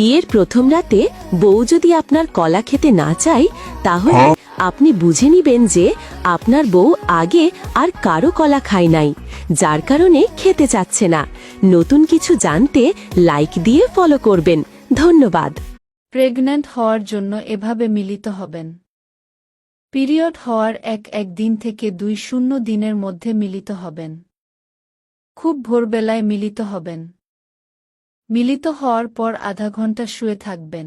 বিয়ের প্রথম রাতে বউ যদি আপনার কলা খেতে না চায়, তাহলে আপনি বুঝে নিবেন যে আপনার বউ আগে আর কারো কলা খায় নাই, যার কারণে খেতে চাচ্ছে না। নতুন কিছু জানতে লাইক দিয়ে ফলো করবেন। ধন্যবাদ। প্রেগন্যান্ট হওয়ার জন্য এভাবে মিলিত হবেন। পিরিয়ড হওয়ার এক দিন থেকে 2 দিনের মধ্যে মিলিত হবেন। খুব ভোরবেলায় মিলিত হবেন। মিলিত হওয়ার পর আধা ঘন্টা শুয়ে থাকবেন।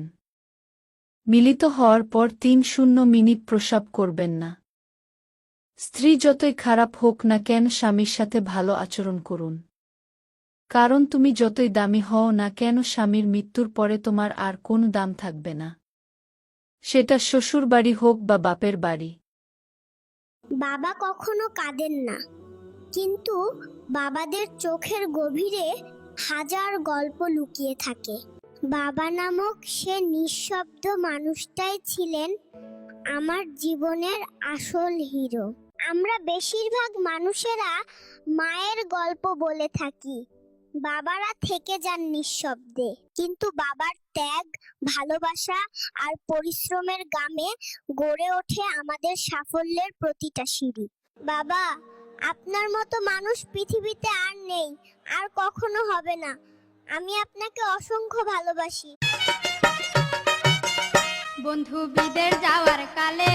মিলিত হওয়ার পর 3 মিনিট প্রস্রাব করবেন না। স্ত্রী যতই খারাপ হোক না কেন স্বামীর সাথে ভালো আচরণ করুন। কারণ তুমি যতই দামি হও না কেন স্বামীর মৃত্যুর পরে তোমার আর কোনো দাম থাকবে না, সেটা শ্বশুর বাড়ি হোক বা বাপের বাড়ি। বাবা কখনো কাঁদেন না, কিন্তু বাবাদের চোখের গভীরে হাজার গল্প লুকিয়ে থাকে। বাবা নামক সে নিঃশব্দ মানুষটাই ছিলেন আমার জীবনের আসল হিরো। আমরা বেশিরভাগ মানুষেরা মায়ের গল্প বলে থাকি, বাবারা থেকে যান নিঃশব্দে, কিন্তু বাবার ত্যাগ, ভালোবাসা আর পরিশ্রমের গামে গড়ে ওঠে আমাদের সাফল্যের প্রতিটা সিঁড়ি। বাবা, আপনার মতো মানুষ পৃথিবীতে আর নেই, আর কখনো হবে না। আমি আপনাকে অসংখ্য ভালোবাসি। বন্ধু বিদের যাওয়ার কালে